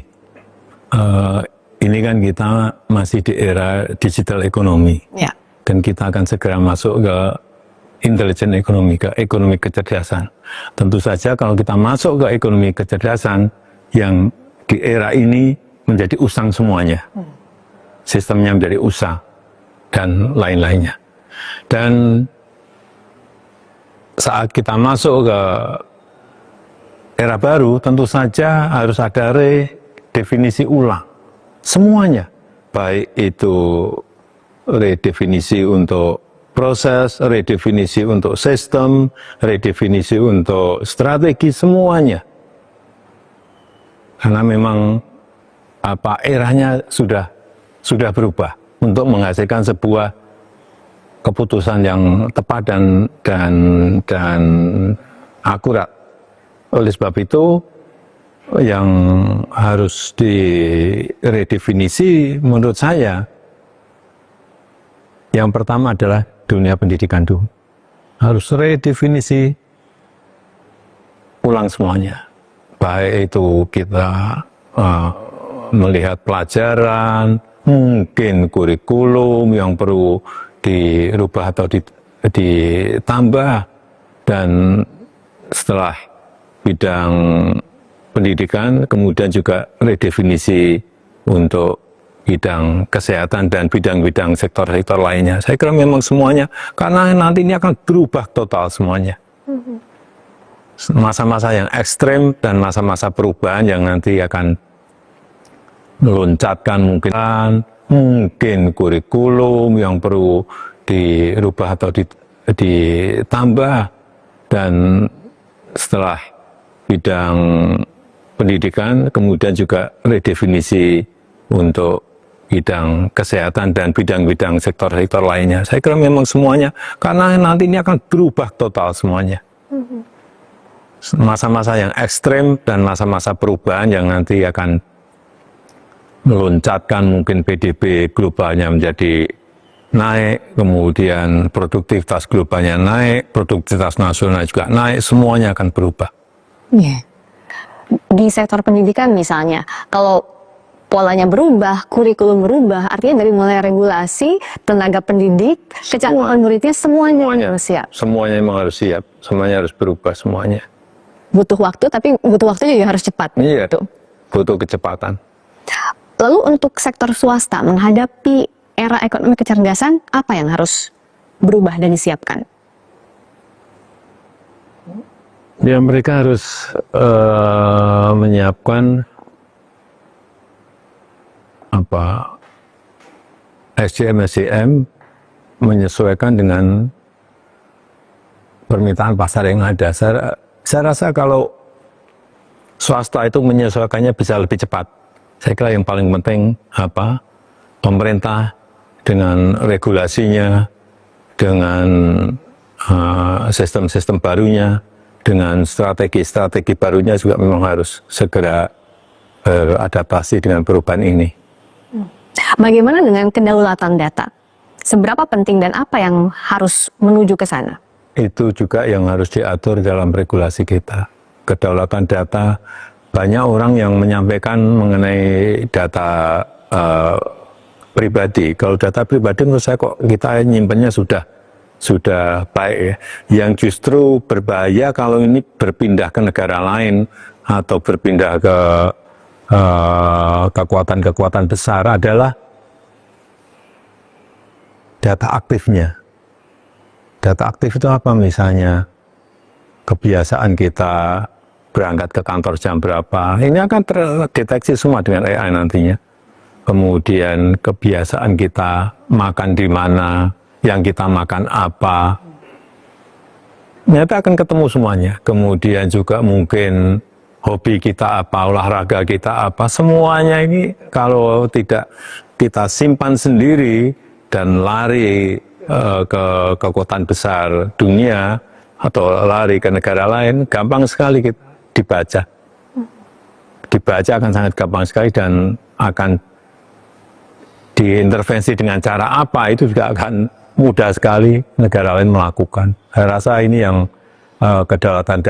ini kan kita masih di era digital ekonomi, Ya. dan kita akan segera masuk ke intelligent ekonomi, ke ekonomi kecerdasan. Tentu saja kalau kita masuk ke ekonomi kecerdasan, yang di era ini menjadi usang semuanya. Sistemnya menjadi usang, dan lain-lainnya. Dan saat kita masuk ke era baru, tentu saja harus ada redefinisi ulang. Semuanya, baik itu redefinisi untuk proses, redefinisi untuk sistem, redefinisi untuk strategi, semuanya. Karena memang eranya sudah berubah untuk menghasilkan sebuah keputusan yang tepat dan akurat. Oleh sebab itu, yang harus diredefinisi menurut saya, yang pertama adalah dunia pendidikan dulu. Harus redefinisi ulang semuanya. Baik itu kita melihat pelajaran, mungkin kurikulum yang perlu dirubah atau ditambah, dan setelah bidang pendidikan kemudian juga redefinisi untuk bidang kesehatan dan bidang-bidang sektor-sektor lainnya. Saya kira memang semuanya, karena nanti ini akan berubah total semuanya. Masa-masa yang ekstrem dan masa-masa perubahan yang nanti akan meloncatkan mungkin kurikulum yang perlu dirubah atau ditambah, dan setelah bidang pendidikan kemudian juga redefinisi untuk bidang kesehatan dan bidang-bidang sektor-sektor lainnya. Saya kira memang semuanya, karena nanti ini akan berubah total semuanya. Masa-masa yang ekstrem dan masa-masa perubahan yang nanti akan meloncatkan mungkin PDB globalnya menjadi naik, kemudian produktivitas globalnya naik, produktivitas nasional juga naik, semuanya akan berubah. Yeah. Di sektor pendidikan misalnya, kalau polanya berubah, kurikulum berubah, artinya dari mulai regulasi, tenaga pendidik, kecanduan muridnya, semuanya harus siap. Semuanya memang harus siap, semuanya harus berubah semuanya. Butuh waktu, tapi butuh waktu juga harus cepat. Iya, butuh kecepatan. Lalu untuk sektor swasta menghadapi era ekonomi kecerdasan, apa yang harus berubah dan disiapkan? Ya, mereka harus menyiapkan SDM menyesuaikan dengan permintaan pasar yang ada. Saya rasa kalau swasta itu menyesuaikannya bisa lebih cepat. Saya kira yang paling penting pemerintah dengan regulasinya, dengan sistem-sistem barunya, dengan strategi-strategi barunya juga memang harus segera beradaptasi dengan perubahan ini. Bagaimana dengan kedaulatan data? Seberapa penting dan apa yang harus menuju ke sana? Itu juga yang harus diatur dalam regulasi kita. Kedaulatan data, banyak orang yang menyampaikan mengenai data pribadi. Kalau data pribadi menurut saya kok kita nyimpennya sudah baik ya. Yang justru berbahaya kalau ini berpindah ke negara lain atau berpindah ke kekuatan-kekuatan besar adalah data aktifnya. Data aktif itu apa? Misalnya kebiasaan kita berangkat ke kantor jam berapa. Ini akan terdeteksi semua dengan AI nantinya. Kemudian kebiasaan kita makan di mana, yang kita makan apa. Ternyata akan ketemu semuanya. Kemudian juga mungkin hobi kita apa, olahraga kita apa. Semuanya ini kalau tidak kita simpan sendiri dan lari ke kekuatan besar dunia atau lari ke negara lain, gampang sekali kita dibaca. Dibaca akan sangat gampang sekali dan akan diintervensi dengan cara apa itu juga akan mudah sekali negara lain melakukan. Saya rasa ini yang kedaulatan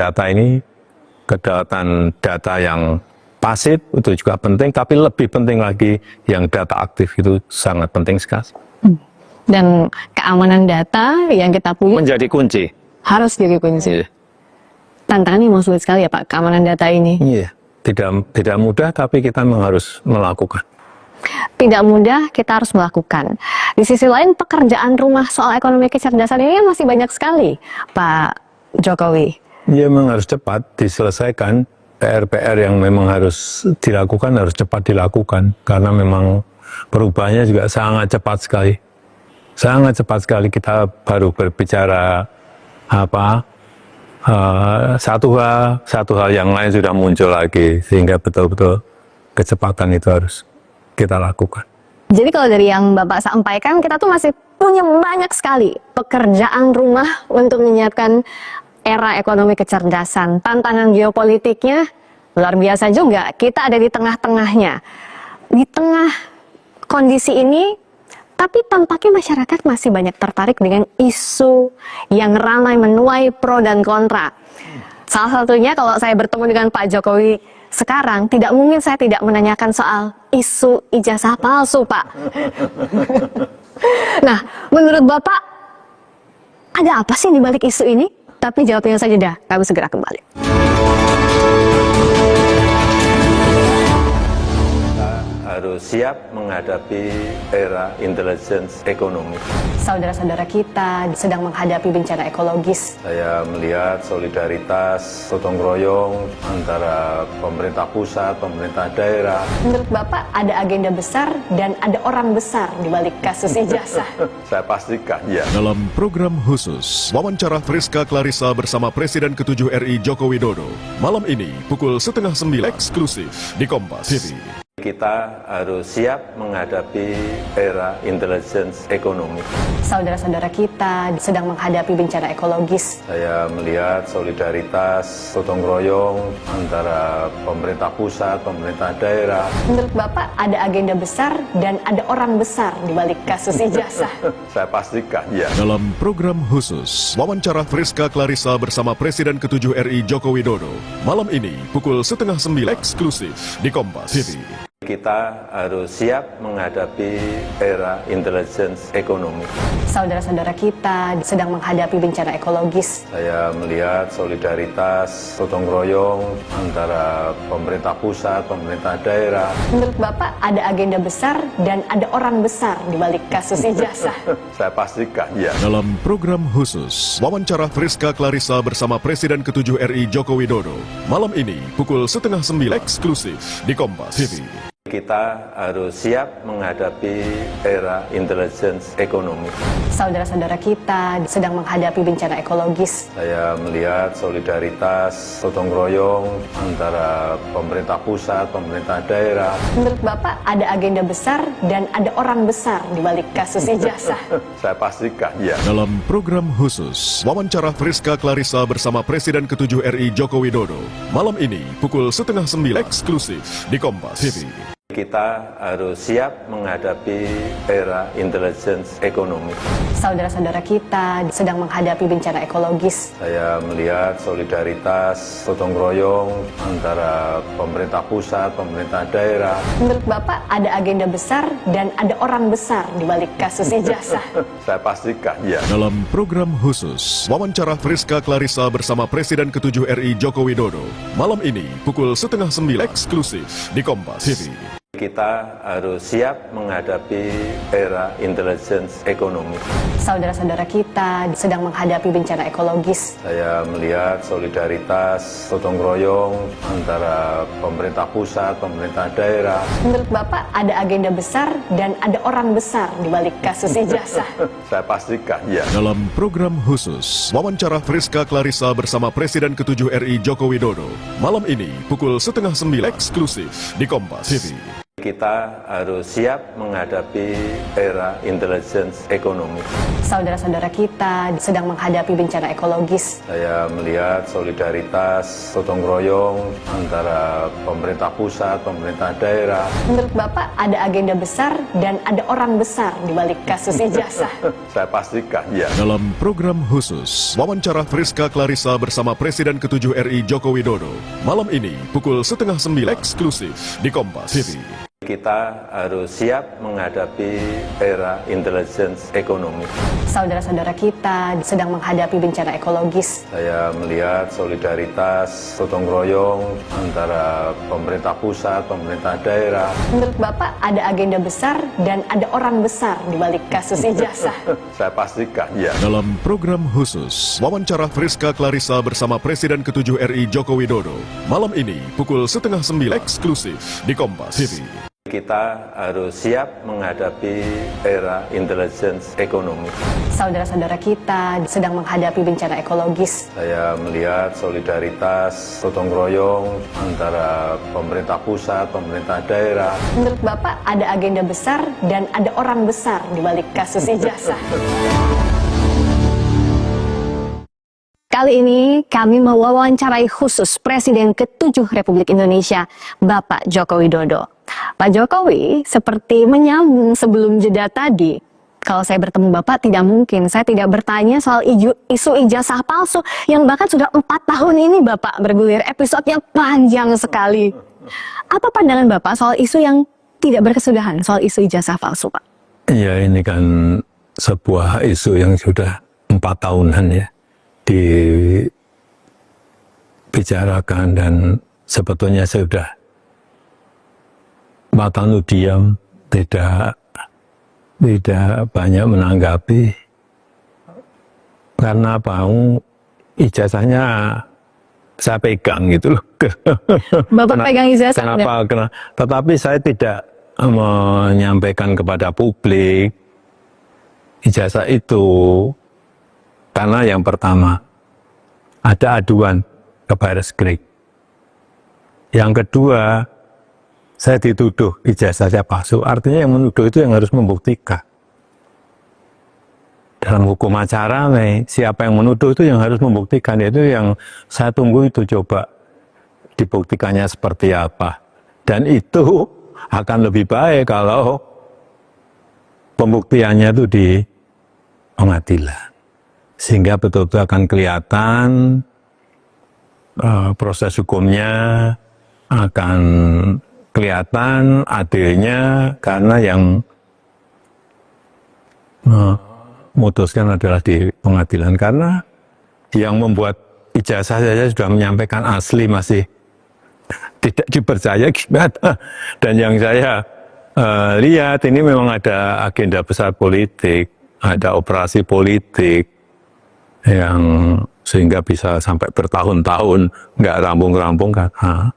data yang pasif itu juga penting, tapi lebih penting lagi yang data aktif itu sangat penting sekali. Dan keamanan data yang kita punya Menjadi kunci. harus jadi kunci. Tantangannya memang sulit sekali ya Pak, keamanan data ini. Iya, tidak mudah, tapi kita memang harus melakukan. Tidak mudah, kita harus melakukan. Di sisi lain, pekerjaan rumah soal ekonomi kecerdasan ini masih banyak sekali, Pak Jokowi. Ya, memang harus cepat diselesaikan. PR-PR yang memang harus dilakukan, harus cepat dilakukan. Karena memang perubahannya juga sangat cepat sekali. Sangat cepat sekali kita baru berbicara satu hal yang lain sudah muncul lagi, sehingga betul-betul kecepatan itu harus kita lakukan. Jadi kalau dari yang Bapak sampaikan, kita tuh masih punya banyak sekali pekerjaan rumah untuk menyiapkan era ekonomi kecerdasan. Tantangan geopolitiknya luar biasa juga. Kita ada di tengah-tengahnya. Di tengah kondisi ini, tapi tampaknya masyarakat masih banyak tertarik dengan isu yang ramai menuai pro dan kontra. Salah satunya kalau saya bertemu dengan Pak Jokowi sekarang, tidak mungkin saya tidak menanyakan soal isu ijazah palsu, Pak. Nah, menurut Bapak, ada apa sih di balik isu ini? Tapi jawabnya saja dah, kami segera kembali. Harus siap menghadapi era intelligence ekonomi. Saudara-saudara kita sedang menghadapi bencana ekologis. Saya melihat solidaritas, gotong royong antara pemerintah pusat, pemerintah daerah. Menurut Bapak, ada agenda besar dan ada orang besar di balik kasus ijazah. Saya pastikan, ya. Dalam program khusus, wawancara Friska Clarissa bersama Presiden ke-7 RI Joko Widodo. Malam ini, pukul 8:30 eksklusif di Kompas TV. Kita harus siap menghadapi era intelligence ekonomi. Saudara-saudara kita sedang menghadapi bencana ekologis. Saya melihat solidaritas, gotong royong antara pemerintah pusat, pemerintah daerah. Menurut Bapak, ada agenda besar dan ada orang besar di balik kasus ijazah. Saya pastikan, ya. Dalam program khusus, wawancara Friska Clarissa bersama Presiden ke-7 RI Joko Widodo. Malam ini, pukul 8:30 eksklusif di Kompas TV. Kita harus siap menghadapi era intelligence ekonomi. Saudara-saudara kita sedang menghadapi bencana ekologis. Saya melihat solidaritas, gotong royong antara pemerintah pusat, pemerintah daerah. Menurut Bapak, ada agenda besar dan ada orang besar di balik kasus ijazah. Saya pastikan, ya. Dalam program khusus, wawancara Friska Clarissa bersama Presiden ke-7 RI Joko Widodo. Malam ini, pukul 8:30 eksklusif di Kompas TV. Kita harus siap menghadapi era intelligence ekonomi. Saudara-saudara kita sedang menghadapi bencana ekologis. Saya melihat solidaritas, gotong royong antara pemerintah pusat, pemerintah daerah. Menurut Bapak, ada agenda besar dan ada orang besar di balik kasus ijazah. Saya pastikan, ya. Dalam program khusus, wawancara Friska Clarissa bersama Presiden ke-7 RI Joko Widodo. Malam ini, pukul 8:30 eksklusif di Kompas TV. Kita harus siap menghadapi era intelligence ekonomi. Saudara-saudara kita sedang menghadapi bencana ekologis. Saya melihat solidaritas, gotong royong antara pemerintah pusat, pemerintah daerah. Menurut Bapak, ada agenda besar dan ada orang besar di balik kasus ijazah. Saya pastikan, ya. Dalam program khusus, wawancara Friska Clarissa bersama Presiden ke-7 RI Joko Widodo. Malam ini, pukul 8:30 eksklusif di Kompas TV. Kita harus siap menghadapi era intelligence ekonomi. Saudara-saudara kita sedang menghadapi bencana ekologis. Saya melihat solidaritas, gotong royong antara pemerintah pusat, pemerintah daerah. Menurut Bapak, ada agenda besar dan ada orang besar di balik kasus ijazah. Saya pastikan, ya. Dalam program khusus, wawancara Friska Clarissa bersama Presiden ke-7 RI Joko Widodo. Malam ini, pukul 8:30 eksklusif di Kompas TV. Kita harus siap menghadapi era intelligence ekonomi. Saudara-saudara kita sedang menghadapi bencana ekologis. Saya melihat solidaritas, gotong royong antara pemerintah pusat, pemerintah daerah. Menurut Bapak, ada agenda besar dan ada orang besar di balik kasus ijazah. Saya pastikan, ya. Dalam program khusus, wawancara Friska Clarissa bersama Presiden ke-7 RI Joko Widodo. Malam ini, pukul 8:30 eksklusif di Kompas TV. Kita harus siap menghadapi era intelligence ekonomi. Saudara-saudara kita sedang menghadapi bencana ekologis. Saya melihat solidaritas, gotong royong antara pemerintah pusat, pemerintah daerah. Menurut Bapak, ada agenda besar dan ada orang besar di balik kasus ijazah. Saya pastikan, ya. Dalam program khusus, wawancara Friska Clarissa bersama Presiden ke-7 RI Joko Widodo. Malam ini, pukul 8:30 eksklusif di Kompas TV. Kita harus siap menghadapi era intelligence ekonomi. Saudara-saudara kita sedang menghadapi bencana ekologis. Saya melihat solidaritas, gotong royong antara pemerintah pusat, pemerintah daerah. Menurut Bapak, ada agenda besar dan ada orang besar di balik kasus ijazah. Kali ini kami mewawancarai khusus Presiden ke-7 Republik Indonesia, Bapak Joko Widodo. Pak Jokowi seperti menyambung sebelum jeda tadi, kalau saya bertemu Bapak tidak mungkin saya tidak bertanya soal isu ijazah palsu yang bahkan sudah 4 tahun ini Bapak bergulir, episodenya panjang sekali. Apa pandangan Bapak soal isu yang tidak berkesudahan, soal isu ijazah palsu, Pak? Ya, ini kan sebuah isu yang sudah 4 tahunan ya dibicarakan, dan sebetulnya saya sudah matanu diam, tidak banyak menanggapi. Karena apa? Ijazahnya saya pegang gitu loh. Bapak pegang ijazah. Kenapa? Tetapi saya tidak menyampaikan kepada publik ijazah itu karena yang pertama ada aduan ke Baris-Krim. Yang kedua, saya dituduh ijazahnya palsu. Artinya yang menuduh itu yang harus membuktikan. Dalam hukum acara nih, siapa yang menuduh itu yang harus membuktikan. Itu yang saya tunggu, itu coba dibuktikannya seperti apa. Dan itu akan lebih baik kalau pembuktiannya itu di pengadilan. Sehingga betul-betul akan kelihatan proses hukumnya, akan kelihatan adilnya, karena yang memutuskan adalah di pengadilan. Karena yang membuat ijazah saja sudah menyampaikan asli masih tidak dipercaya gimana. Dan yang saya lihat ini memang ada agenda besar politik, ada operasi politik yang sehingga bisa sampai bertahun-tahun nggak rampung-rampung karena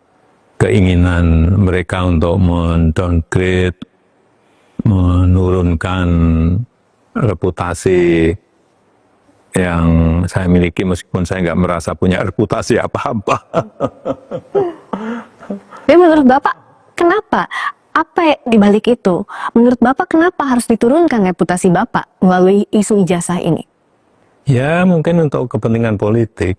keinginan mereka untuk mendowngrade, menurunkan reputasi yang saya miliki, meskipun saya nggak merasa punya reputasi apa-apa. Tapi menurut Bapak, kenapa? Apa dibalik itu? Menurut Bapak, kenapa harus diturunkan reputasi Bapak melalui isu ijazah ini? Ya, mungkin untuk kepentingan politik.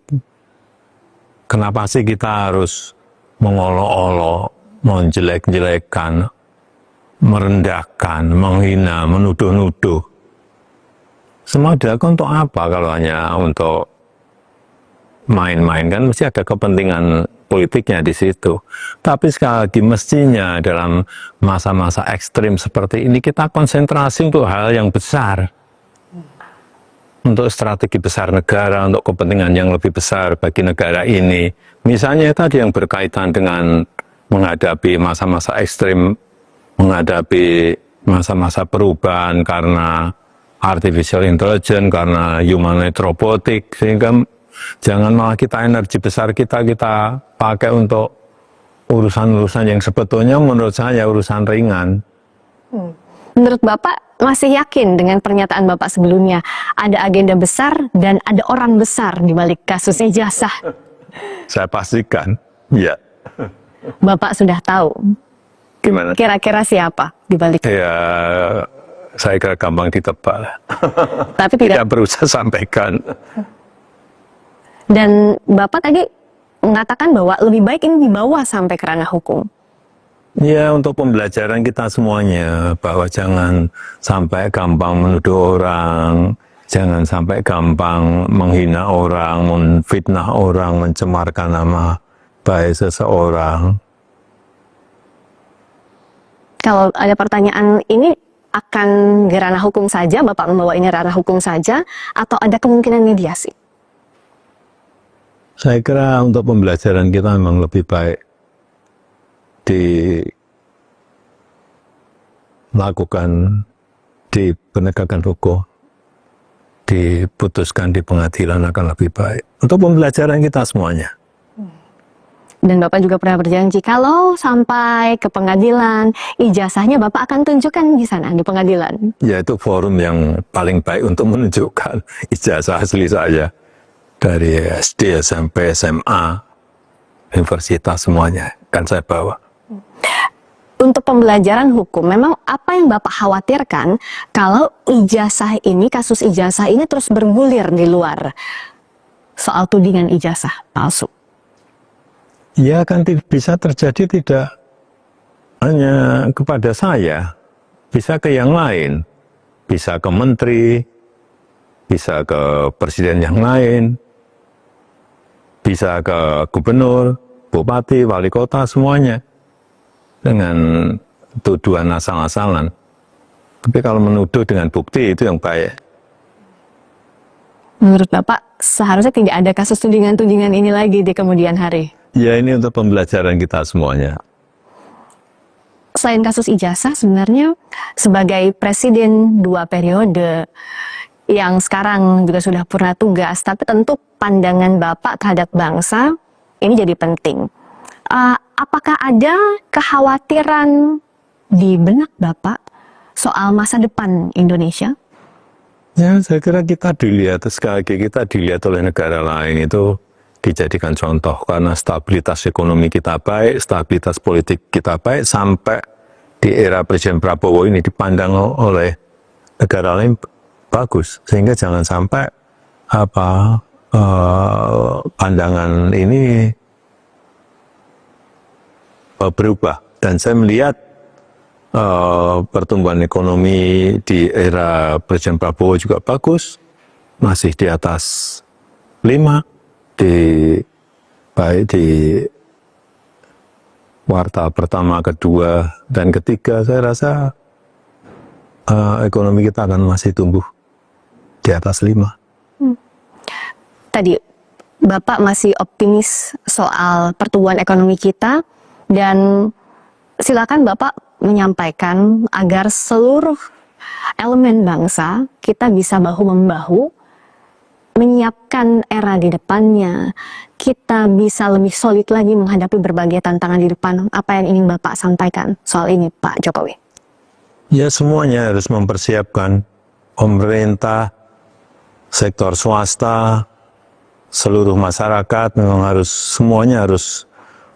Kenapa sih kita harus mengolok-olok, menjelek-jelekkan, merendahkan, menghina, menuduh-nuduh? Semua dilakukan untuk apa kalau hanya untuk main-main? Kan mesti ada kepentingan politiknya di situ. Tapi sekali lagi, mestinya dalam masa-masa ekstrim seperti ini kita konsentrasi untuk hal yang besar. Untuk strategi besar negara, untuk kepentingan yang lebih besar bagi negara ini. Misalnya tadi yang berkaitan dengan menghadapi masa-masa ekstrim, menghadapi masa-masa perubahan karena artificial intelligence, karena humanoid robotic, sehingga jangan malah kita energi besar kita pakai untuk urusan-urusan yang sebetulnya menurut saya urusan ringan. Menurut Bapak, masih yakin dengan pernyataan Bapak sebelumnya, ada agenda besar dan ada orang besar di balik kasus ijazah? Saya pastikan, ya. Bapak sudah tahu. Gimana? Kira-kira siapa di balik? Ya, saya kira gampang ditebak. Tapi tidak perlu saya sampaikan. Dan Bapak tadi mengatakan bahwa lebih baik ini dibawa sampai ke ranah hukum. Ya, untuk pembelajaran kita semuanya, bahwa jangan sampai gampang menuduh orang, jangan sampai gampang menghina orang, menfitnah orang, mencemarkan nama baik seseorang. Kalau ada pertanyaan ini akan ke ranah hukum saja, Bapak membawa ini ranah hukum saja, atau ada kemungkinan mediasi? Saya kira untuk pembelajaran kita memang lebih baik dilakukan di penegakan hukum, diputuskan di pengadilan akan lebih baik. Untuk pembelajaran kita semuanya. Dan Bapak juga pernah berjanji kalau sampai ke pengadilan, ijazahnya Bapak akan tunjukkan di sana, di pengadilan. Ya, itu forum yang paling baik untuk menunjukkan ijazah asli saya. Dari SD, SMP, SMA, universitas semuanya kan saya bawa. Untuk pembelajaran hukum, memang apa yang Bapak khawatirkan kalau ijazah ini, kasus ijazah ini terus bergulir di luar soal tudingan ijazah palsu? Ya, kan bisa terjadi tidak hanya kepada saya, bisa ke yang lain. bisa ke menteri, bisa ke presiden yang lain, bisa ke gubernur, bupati, wali kota, semuanya dengan tuduhan asal-asalan. Tapi kalau menuduh dengan bukti itu yang baik. Menurut Bapak, seharusnya tidak ada kasus tudingan-tudingan ini lagi di kemudian hari. Ya, ini untuk pembelajaran kita semuanya. Selain kasus ijazah, sebenarnya sebagai presiden 2 periode yang sekarang juga sudah purna tugas, tapi tentu pandangan Bapak terhadap bangsa ini jadi penting. Apakah ada kekhawatiran di benak Bapak soal masa depan Indonesia? Ya, saya kira kita dilihat, sekali lagi kita dilihat oleh negara lain itu dijadikan contoh karena stabilitas ekonomi kita baik, stabilitas politik kita baik, sampai di era Presiden Prabowo ini dipandang oleh negara lain bagus, sehingga jangan sampai pandangan ini berubah. Dan saya melihat pertumbuhan ekonomi di era Presiden Prabowo juga bagus, masih di atas 5, baik di kuartal pertama, kedua, dan ketiga. Saya rasa ekonomi kita akan masih tumbuh di atas 5. Tadi Bapak masih optimis soal pertumbuhan ekonomi kita, dan silakan Bapak menyampaikan agar seluruh elemen bangsa kita bisa bahu-membahu menyiapkan era di depannya, kita bisa lebih solid lagi menghadapi berbagai tantangan di depan. Apa yang ingin Bapak sampaikan soal ini, Pak Jokowi? Ya, semuanya harus mempersiapkan. Pemerintah, sektor swasta, seluruh masyarakat memang semuanya harus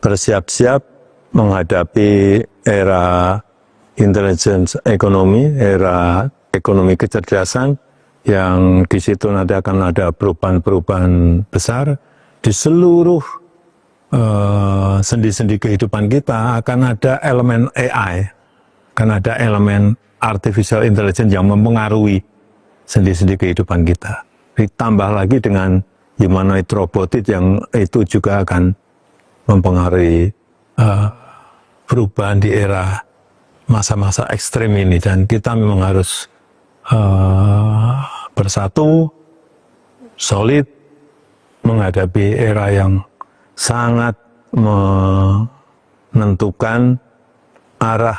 bersiap-siap menghadapi era intelligence ekonomi, era ekonomi kecerdasan, yang di situ nanti akan ada perubahan-perubahan besar di seluruh sendi-sendi kehidupan kita. Akan ada elemen AI, akan ada elemen artificial intelligence yang mempengaruhi sendi-sendi kehidupan kita. Ditambah lagi dengan humanoid robotik yang itu juga akan mempengaruhi perubahan di era masa-masa ekstrim ini, dan kita memang harus bersatu, solid, menghadapi era yang sangat menentukan arah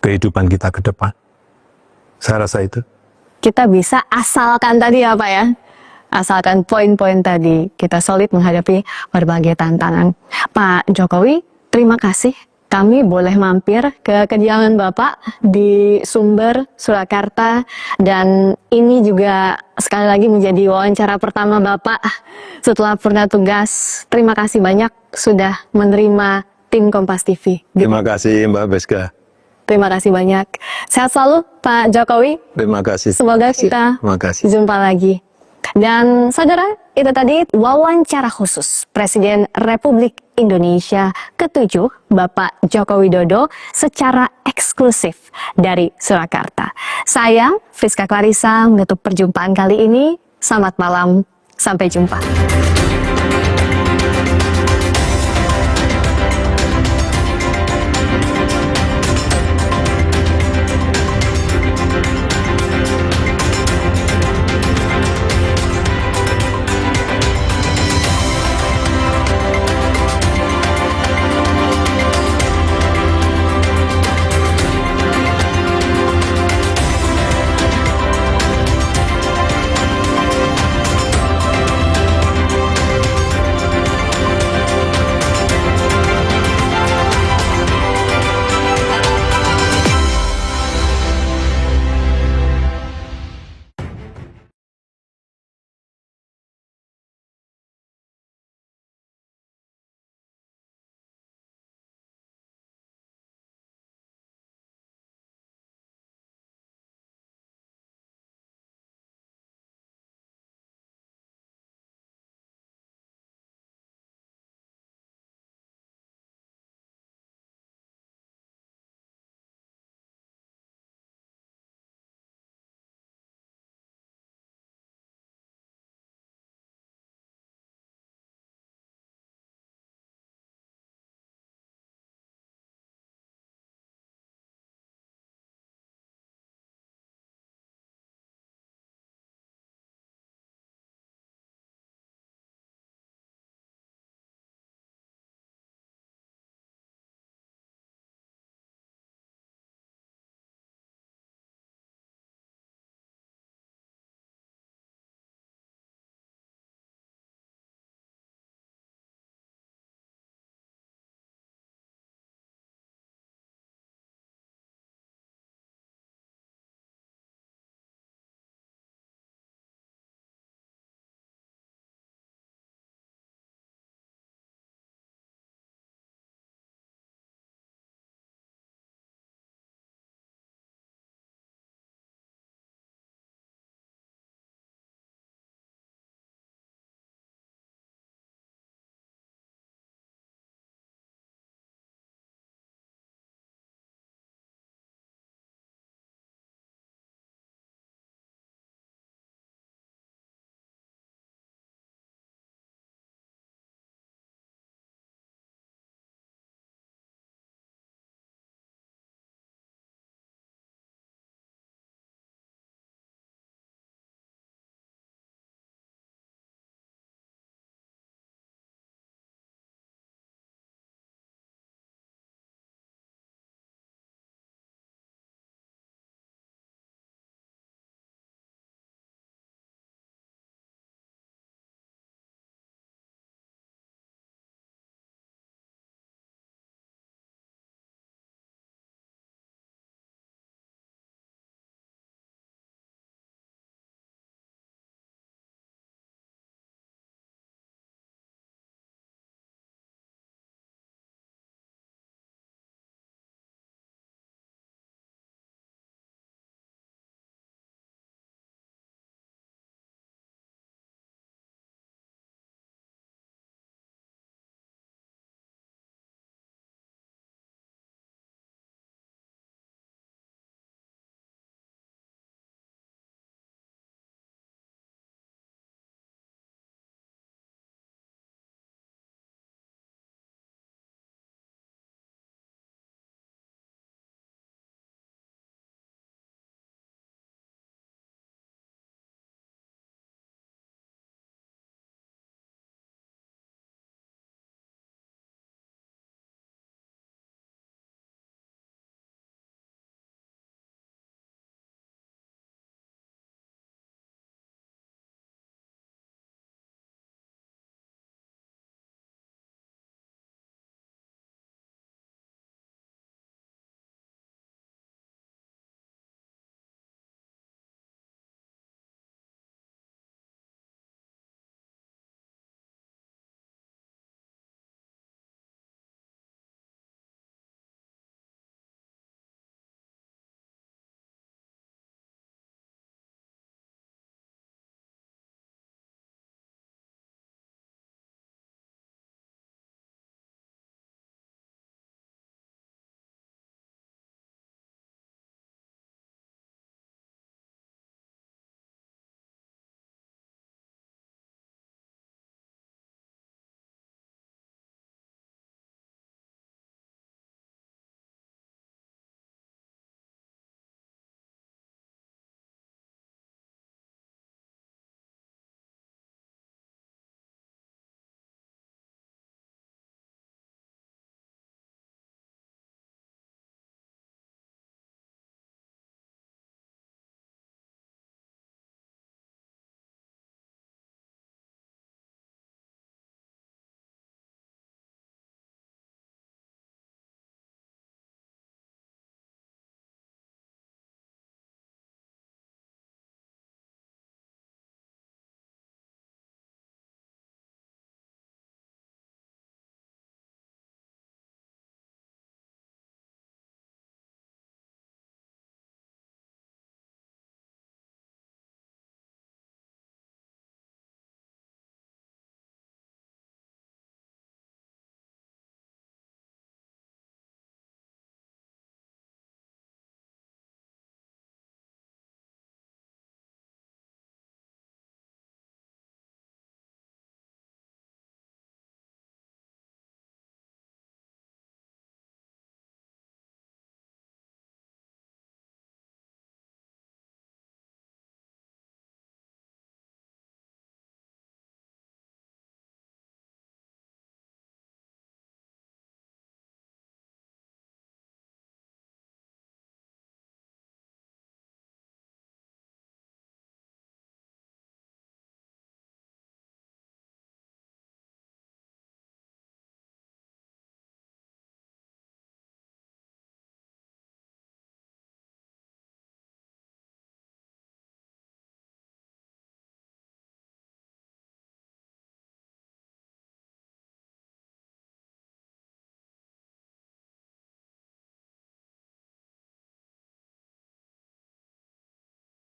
kehidupan kita ke depan. Saya rasa itu. Kita bisa asalkan tadi apa ya? Asalkan poin-poin tadi, kita solid menghadapi berbagai tantangan. Pak Jokowi, terima kasih. Kami boleh mampir ke kediaman Bapak di Sumber, Surakarta, dan ini juga sekali lagi menjadi wawancara pertama Bapak setelah purna tugas. Terima kasih banyak sudah menerima tim Kompas TV. Terima kasih Mbak Beska. Terima kasih banyak. Sehat selalu Pak Jokowi. Terima kasih. Semoga kita jumpa lagi. Dan saudara, itu tadi wawancara khusus Presiden Republik Indonesia ke-7 Bapak Joko Widodo secara eksklusif dari Surakarta. Saya Friska Clarissa menutup perjumpaan kali ini. Selamat malam, sampai jumpa.